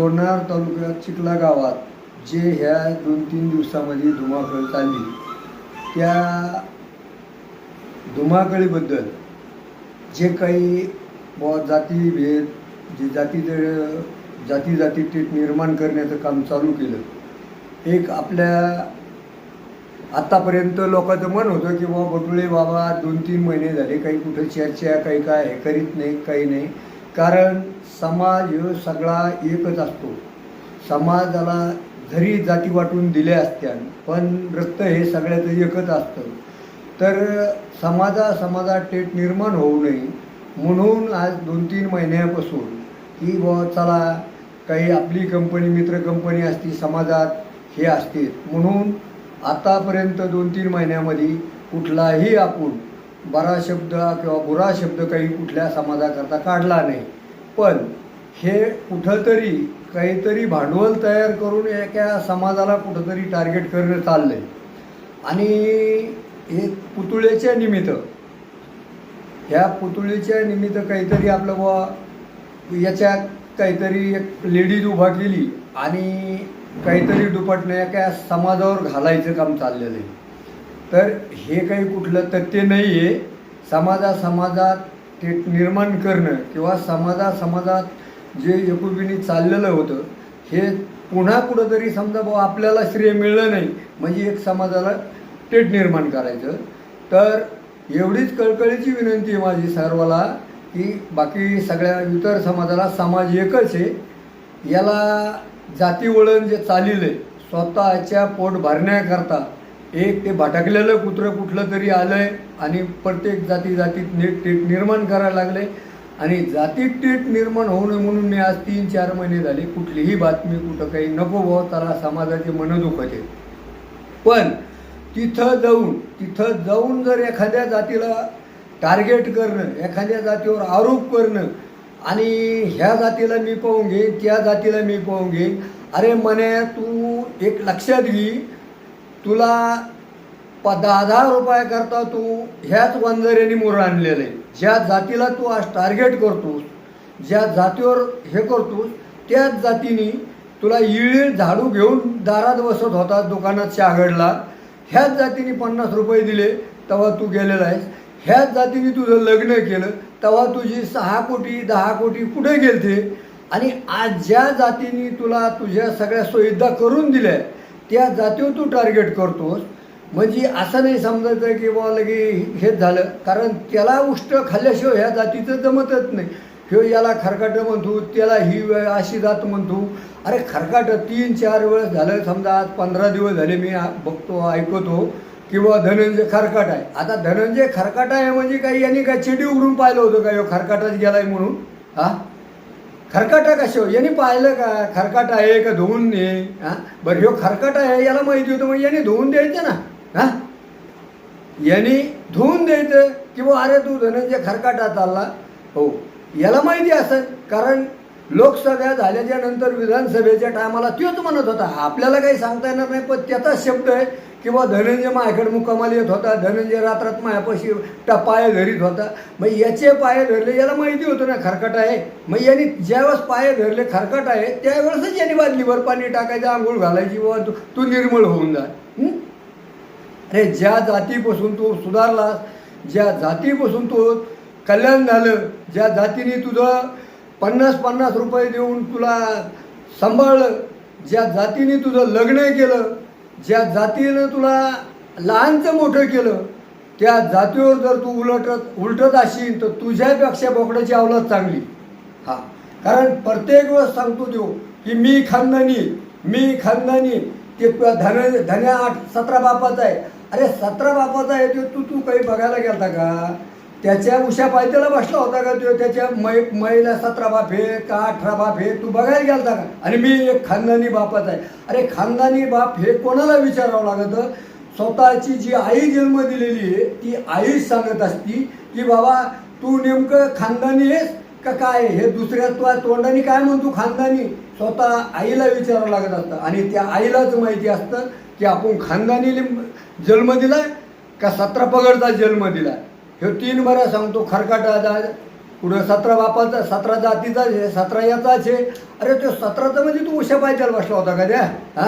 लोणार तालुक्यात चिखला गावात जे ह्या 2-3 दिवसामध्ये धुमाकूळ चालली, त्या धुमाकळीबद्दल जे काही जातीभेद, जे जाती तेट निर्माण करण्याचं काम चालू केलं, एक आपल्या आत्तापर्यंत लोकांचं मन होतं की बटुळे बाबा 2-3 महिने झाले काही कुठं चर्चा, काही काय हे करीत नाही, काही नाही. कारण समाज हा सगळा एकच असतो. समाजाला जरी जाती वाटून दिल्या असत्या, पण रक्त हे सगळ्याचं एकच असतं. तर समाजात तेट निर्माण होऊ नये म्हणून आज 2-3 महिन्यापासून की चला काही आपली कंपनी, मित्र कंपनी असती समाजात हे असते, म्हणून आतापर्यंत 2-3 महिन्यामध्ये कुठलाही आपण बरा शब्द किंवा बुरा शब्द काही कुठल्या समाजाकरता काढला नाही. पण हे कुठंतरी काहीतरी भांडवल तयार करून एका समाजाला कुठंतरी टार्गेट करणं चाललं आहे. आणि हे पुतळ्याच्या निमित्त, ह्या पुतळीच्या निमित्त काहीतरी आपलं याच्यात काहीतरी एक लेडीज उभा केली आणि काहीतरी दुपटणं एका समाजावर घालायचं काम चाललेलं आहे. तर हे काही कुठलं तथ्य नाही आहे. समाजात ते निर्माण करणं किंवा समाजात जे एकुलबिनी चाललेलं होतं हे पुन्हा कुठंतरी समजा आपल्याला श्रेय मिळलं नाही म्हणजे एक समाजाला तेट निर्माण करायचं. तर एवढीच कळकळीची विनंती आहे माझी सर्वाला की बाकी सगळ्या इतर समाजाला समाज एकच आहे. याला जाती वळण जे चाललेलं आहे, स्वतःच्या पोट भरण्याकरता एक ते भटकलेलं कुठलं तरी आलं आहे आणि प्रत्येक जातीत तेट निर्माण करायला लागले. आणि जातीत तेट निर्माण होऊ नये म्हणून मी आज 3-4 महिने झाले कुठलीही बातमी कुठं काही नको भाऊ, त्याला समाजाचे मन दुखत आहे. पण तिथं जाऊन जर एखाद्या जातीला टार्गेट करणं, एखाद्या जातीवर आरोप करणं आणि ह्या जातीला मी पाहून घेईन, त्या जातीला मी पाहून घेईन, अरे मने तू एक लक्षात घे, तुला 10,000 रुपयाकरता तू ह्याच वंजऱ्याने मोर आणलेलं आहे. ज्या जातीला तू आज टार्गेट करतोस, ज्या जातीवर हे करतोस, त्याच जातीने तुला इळीळ झाडू घेऊन दारात बसत होता दुकानात शागडला. ह्याच जातीने 50 रुपये दिले तेव्हा तू गेलेला आहेस. ह्याच जातीने तुझं लग्न केलं तेव्हा तुझी 6 कोटी 10 कोटी कुठे गेलते. आणि आज ज्या जातीने तुला तुझ्या सगळ्या सुविधा करून दिल्या त्या जातीवर तू टार्गेट करतोस. म्हणजे असं नाही समजायचं की लगे हेच झालं, कारण त्याला उष्ट खाल्ल्याशिवाय ह्या जातीचं जमतच नाही. याला खरकाटं म्हणतो, त्याला ही अशी जात म्हणतो. अरे खरकाटं 3-4 वेळेस झालं, समजा आज 15 दिवस झाले मी बघतो ऐकतो किंवा धनंजय खरकाट आहे. आता धनंजय खरकाट आहे म्हणजे काही यांनी काय चिडी उघडून पाहिलं होतं का ह्यो खरकाटाच गेलाय म्हणून? खरकाटा कशा यांनी पाहिलं का खरकाट आहे का धुवून दे? बरं ह्यो खरकाट आहे याला माहिती होतं मग यांनी धुवून द्यायचं ना. यांनी धुवून द्यायचं किंवा अरे तू धनंजय खरकाटा चालला हो, याला माहिती असेल. कारण लोकसभा झाल्याच्या नंतर विधानसभेच्या टायमाला तोच म्हणत होता. आपल्याला काही सांगता येणार नाही, पण त्याचाच शब्द आहे किंवा धनंजय माझ्याकडे मुक्कामाला येत होता, धनंजय रात्रात मायापाशी पाय धरीत होता. मग याचे पाय धरले, याला माहिती होतं ना खरकट आहे. मग यांनी ज्यावेळेस पाय धरले खरकट आहे त्यावेळेसच यांनी बादलीवर पाणी टाकायचं, आंघोळ घालायची, बाबा तू निर्मळ होऊन जा. अरे ज्या जातीपासून तू सुधारलास, ज्या जातीपासून तू कल्याण झालं, ज्या जातीने तुझं 50-50 रुपये देऊन तुला सांभाळलं, ज्या जातीने तुझं लग्न केलं, ज्या जातीनं तुला लहानचं मोठं केलं, त्या जातीवर जर तू उलटत असेल तर तुझ्यापेक्षा बोकडाची अवलाद चांगली. कारण प्रत्येक वेळेस सांगतो तो की मी खानदानी ते धन्या 17 बापाचा आहे. अरे 17 बापाचा आहे तो, तू काही बघायला गेलता का? त्याच्या उशा पायथ्याला बसला होता का तो? त्याच्या महिला 17 बाप हे का 18 बाप हे तू बघायला गेलता का? आणि मी एक खानदानी बापाचा आहे. अरे खानदानी बाप हे कोणाला विचारावं लागतं? स्वतःची जी आई जन्म दिलेली आहे ती आईच सांगत असती की बाबा तू नेमकं खानदानी आहेस का काय? हे दुसऱ्या तोंडाने काय म्हणतो खानदानी, स्वतः आईला विचारावं लागत असतं. आणि त्या आईलाच माहिती असतं की आपण खानदानी जन्म दिलाय का 17 पगडचा जन्म दिलाय. हे 3 बऱ्या सांगतो. खरकाटा पुढं 17 बापाचा, 17 जातीचा आहे, 17 याचाच आहे. अरे तो 17चा म्हणजे तू उशा पायथ्याला बसला होता का त्या? हा,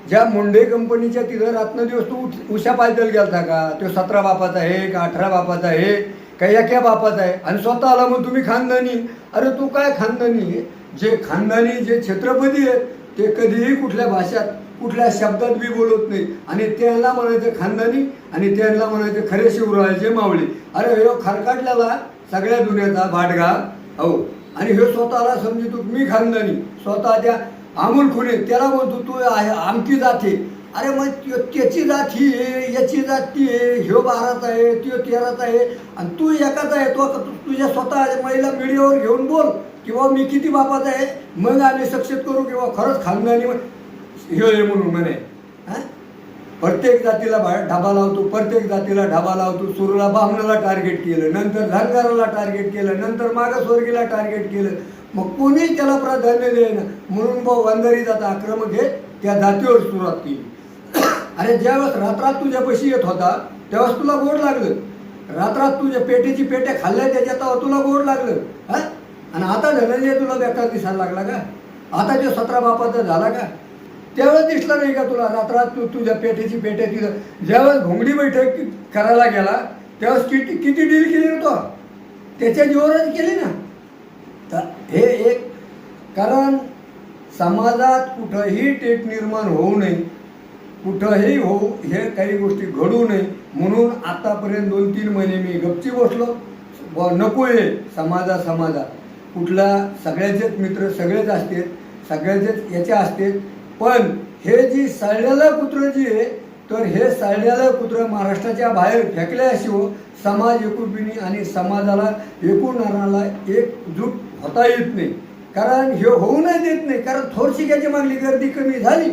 ज्या मुंडे कंपनीच्या तिथं रात्रंदिवस तू उशा पायथ्याला गेलता का? तो 17 बापाचा आहे का 18 बापाचा आहे का एका बापाचा आहे? आणि स्वतः आला मग तुम्ही खानदानी. अरे तू काय खानदानी? जे खानदानी जे छत्रपती आहेत ते कधीही कुठल्या भाषात कुठल्या शब्दात बी बोलत नाही. आणि त्यांना म्हणायचं खानदानी आणि त्यांना म्हणायचं खरे शिवरायाचे मावळे. अरे ह्यो खरकाटल्याला सगळ्या दुनियाचा भाटगा हो. आणि ह्यो स्वतःला समजतो मी खानदानी, स्वतः त्या अमोल खुले त्याला म्हणतो तू आमची जात आहे. अरे मग त्याची जात ही आहे, याची जात ती आहे, ह्यो 12चा आहे, त्यो 13चा आहे आणि तू एकाचा आहे. तो तुझ्या स्वतः महिला मीडियावर घेऊन बोल किंवा मी किती बापाचा आहे, मग आम्ही सक्सेस करू किंवा खरंच खानदानी ह्यो आहे म्हणून म्हणे. हां, प्रत्येक जातीला ढाबा लावतो, प्रत्येक जातीला ढाबा लावतो. सुरूला बामणाला टार्गेट केलं, नंतर धनगराला टार्गेट केलं, नंतर मागासवर्गीला टार्गेट केलं. मग कोणीच त्याला प्राधान्य देईना म्हणून भाऊ वंजारी जात आक्रमक हे त्या जातीवर सुरुवात केली. अरे ज्यावेळेस रात्रात तुझ्यापाशी येत होता त्यावेळेस तुला गोड लागलं. रात्रात तुझ्या पेटीची पेट्या खाल्ल्या त्याच्यात तुला गोड लागलं. हां, आणि आता धनंजय तुला बेकार दिसायला लागला का? आता जो 17 बापाचा झाला का? त्यावेळेस दिसला नाही का तुला? रात्रात तू तुझ्या पेटीची पेट्या तिथं ज्यावेळेस घोंगडी बैठक करायला गेला त्यावेळेस किती डील केली ना तो? त्याच्या जीवावरच केली ना. तर हे एक कारण समाजात कुठंही तेट निर्माण होऊ नये, कुठंही होऊ हे काही गोष्टी घडू नये म्हणून आतापर्यंत 2-3 महिने मी गपची बसलो. नको आहे समाजात कुठला सगळ्याचेच मित्र सगळेच असते, सगळ्याचेच याचे असते. पण हे जी सळलेलं कुत्रं जी आहे तर हे सळलेलं कुत्रं महाराष्ट्राच्या बाहेर फेकल्याशिवाय समाज एकुलपिणी आणि समाजाला एकूणाला एकजूट होता येत नाही. कारण ह्यो होऊ नाही देत नाही. कारण थोरशिक्याची मागली गर्दी कमी झाली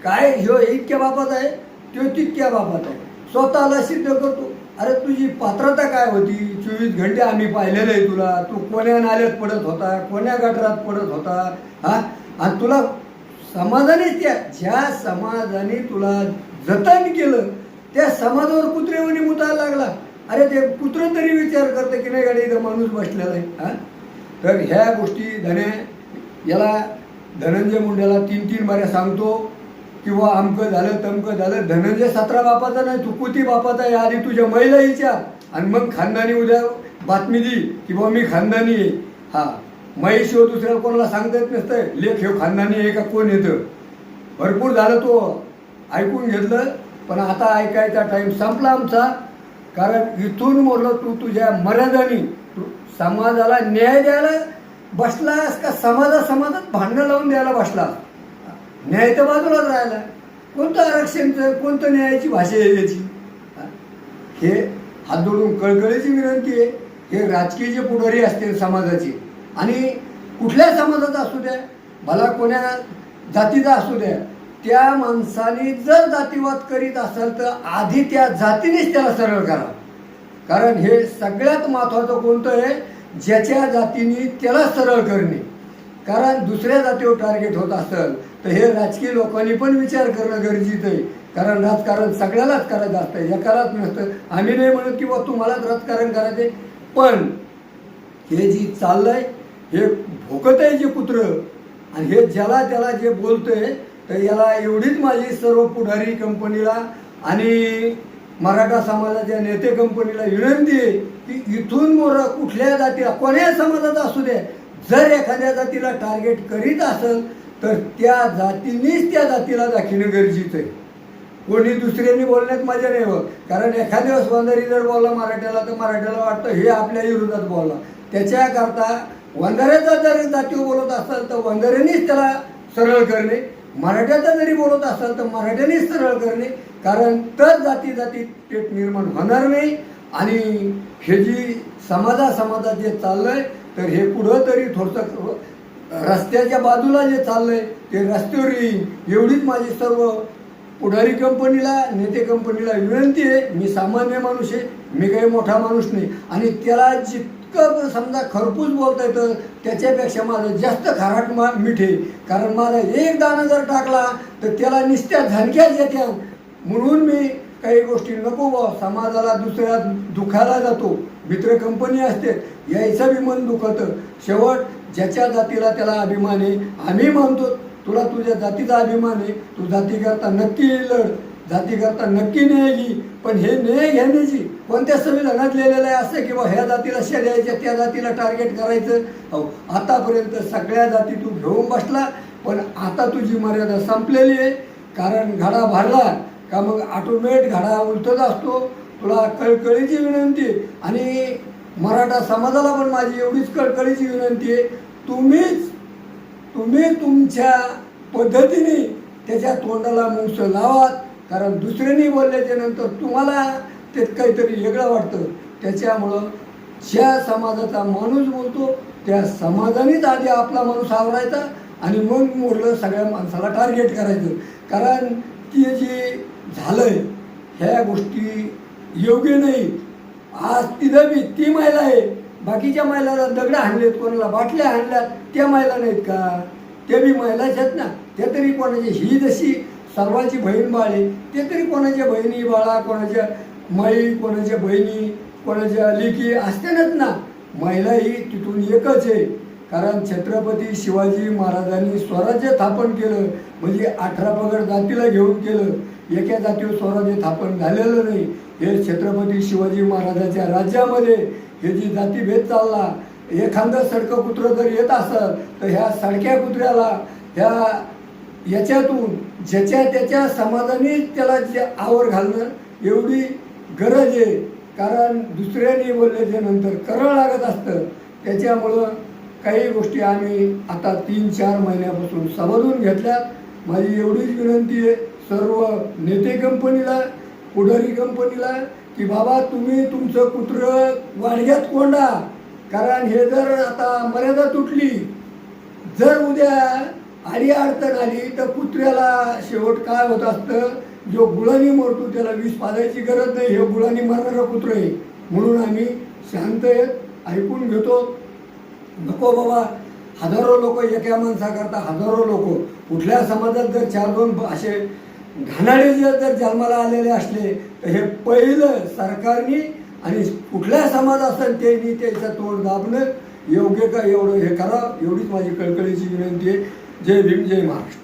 काय ह्यो इतक्या बापात आहे तो तितक्या बापात आहे, स्वतःला सिद्ध करतो. अरे तुझी पात्रता काय होती? 24 घंटे आम्ही पाहिलेलं आहे तुला. तू कोण्या नाल्यात पडत होता, कोण्या गटारात पडत होता. हां, आणि तुला समाजाने ज्या समाजाने तुला जतन केलं त्या समाजावर कुत्रेवणी मुतायला लागला. अरे ते कुत्रं तरी विचार करतं की नाही गाडी इथं माणूस बसलेला आहे. हां, तर ह्या गोष्टी याला धनंजय मुंडेला 3-3 बाऱ्या सांगतो किंवा अमकं झालं तमकं झालं. धनंजय 17 बापाचा नाही, तू कुती बापाचा आहे आधी तुझ्या महिला विचार आणि मग खानदानी उद्या बातमी दी की बाबा मी खानदानी आहे. हा, महेशिव दुसऱ्याला कोणाला सांगता येत नसतं लेख ह्यो खानदानी आहे का कोण येतं. भरपूर झालं तो ऐकून घेतलं पण आता ऐकायचा टाईम संपला आमचा. कारण इथून मोरलं तू तुझ्या मर्यादानी तू समाजाला न्याय द्यायला बसलास का समाजात भांडणं लावून द्यायला बसला? न्याय तर बाजूलाच राहिला. कोणतं आरक्षणचं कोणतं न्यायाची भाषा आहे याची? हे हात जोडून कळकळीची विनंती आहे. हे राजकीय जे पुढारी असतील समाजाचे आणि कुठल्या समाजाचा असू द्या भला कोण्या जातीचा असू द्या त्या माणसाने जर जातीवाद करीत असेल तर आधी त्या जातीनेच त्याला सरळ करा. कारण हे सगळ्यात महत्त्वाचं कोणतं आहे? ज्याच्या जातीने त्याला सरळ करणे. कारण दुसऱ्या जातीवर टार्गेट होत असेल तर हे राजकीय लोकांनी पण विचार करणं गरजेचं आहे. कारण राजकारण सगळ्यालाच करायचं असतं, एकालाच नसतं. आम्ही नाही म्हणत की बा तुम्हालाच राजकारण करायचे, पण हे जी चाललंय हे भोकत आहे जे कुत्रं आणि हे ज्याला त्याला जे बोलतंय तर याला एवढीच माझी सर्व पुढारी कंपनीला आणि मराठा समाजाच्या नेते कंपनीला विनंती आहे की इथून मोर कुठल्या जातीला कोण्या समाजाचा असू द्या जर एखाद्या जातीला टार्गेट करीत असेल तर त्या जातीनेच त्या जातीला दाखवणं गरजेचं आहे. कोणी दुसऱ्यांनी बोलण्यात मजा नाही होत. कारण एखाद्या दिवस वंजारी जर बोलला मराठ्याला तर मराठ्याला वाटतं हे आपल्या विरोधात बोलला. त्याच्याकरता वंजाऱ्याचा जर जातीवर बोलत असेल तर वंजाऱ्यांनीच त्याला सरळ करणे, मराठ्याचा जरी बोलत असेल तर मराठ्यानेच सरळ करणे. कारण तर जाती तेट निर्माण होणार नाही. आणि हे जी समाजात जे चाललंय तर हे कुठं तरी थोडंसं रस्त्याच्या बाजूला जे चाललंय ते रस्त्यावर येईल एवढीच माझी सर्व पुढारी कंपनीला नेते कंपनीला विनंती आहे. मी सामान्य माणूस आहे, मी काही मोठा माणूस नाही आणि त्याला जितकं समजा खरपूस बोलता येतं त्याच्यापेक्षा माझं जास्त खाराट मीठ आहे. कारण माझा एक दाणा जर टाकला तर त्याला निस्त्या झणक्याच येत्या. म्हणून मी काही गोष्टी नको समाजाला दुसऱ्या दुखायला जातो मित्र कंपनी असते, यायचं बी मन दुखतं. शेवट ज्याच्या जातीला त्याला अभिमान आहे. आम्ही म्हणतो तुला तुझ्या जातीचा अभिमान आहे, तू जातीकरता नक्की लढ, जातीकरता नक्की न्याय घे. पण हे न्याय घेण्याची कोणत्या संविधानात लिहिलेलं आहे असं की बा ह्या जातीला शे द्यायच्या, त्या जातीला टार्गेट करायचं? हो, आतापर्यंत सगळ्या जाती तू घेऊन बसला, पण आता तुझी मर्यादा संपलेली आहे. कारण घडा भरला का मग ऑटोमॅटिक घडा उलटत असतो. तुला कळकळीची विनंती आहे, आणि मराठा समाजाला पण माझी एवढीच कळकळीची विनंती आहे, तुम्ही तुमच्या पद्धतीने त्याच्या तोंडाला मुंगस लावा. कारण दुसऱ्यांनी बोलल्याच्या नंतर तुम्हाला ते काहीतरी वेगळं वाटतं. त्याच्यामुळं ज्या समाजाचा माणूस बोलतो त्या समाजानेच आधी आपला माणूस आवरायचा, आणि मग मोडलं सगळ्या माणसाला टार्गेट करायचं. कारण ती जे झालंय ह्या गोष्टी योग्य नाही. आज तिथं बी ती महिला आहे, बाकीच्या महिलाला दगडं हाणलेत, कोणाला बाटल्या हाणल्यात, त्या महिला नाहीत का? त्या बी महिलाच आहेत ना. त्या तरी कोणाची, ही जशी सर्वांची बहीण बाळ आहे, ते तरी कोणाच्या बहिणी बाळा, कोणाच्या माई, कोणाच्या बहिणी, कोणाच्या लेकी असतेनच ना. महिला ही तिथून एकच आहे. कारण छत्रपती शिवाजी महाराजांनी स्वराज्य स्थापन केलं म्हणजे 18 पगड जातीला घेऊन केलं. एका जातीवर स्वराज्य स्थापन झालेलं नाही. हे छत्रपती शिवाजी महाराजांच्या राज्यामध्ये हे जी जातीभेद चालला. एखादं सडकं कुत्रं जर येत असेल तर ह्या सडक्या कुत्र्याला याच्यातून ज्याच्या त्याच्या समाजाने त्याला जे आवर घालणं एवढी गरज आहे. कारण दुसऱ्याने बोलल्याच्या नंतर करावं लागत असतं. त्याच्यामुळं काही गोष्टी आम्ही आता 3-4 महिन्यापासून समजून घेतल्यात. माझी एवढीच विनंती आहे सर्व नेते कंपनीला, पुढारी कंपनीला, की बाबा तुम्ही तुमचं कुत्रं वाडग्यात कोंडा. कारण हे जर आता मर्यादा तुटली, जर उद्या आडी अडचण आली तर कुत्र्याला शेवट काय होत असतं, जो गुळानी मरतो त्याला विष पाजायची गरज नाही. हे गुळानी मरणारं कुत्रं आहे. म्हणून आम्ही शांत आहेत, ऐकून घेतो. नको बाबा हजारो लोक एका माणसाकरता हजारो लोक, कुठल्या समाजात जर 4-2 असे घाणाळे जर जन्माला आलेले असले तर हे पहिलं सरकारने आणि कुठल्या समाज असेल त्यांनी त्याचं तोंड दाबणं योग्य का एवढं हे करा. एवढीच माझी कळकळीची विनंती आहे. जय भीम, जय महाराष्ट्र.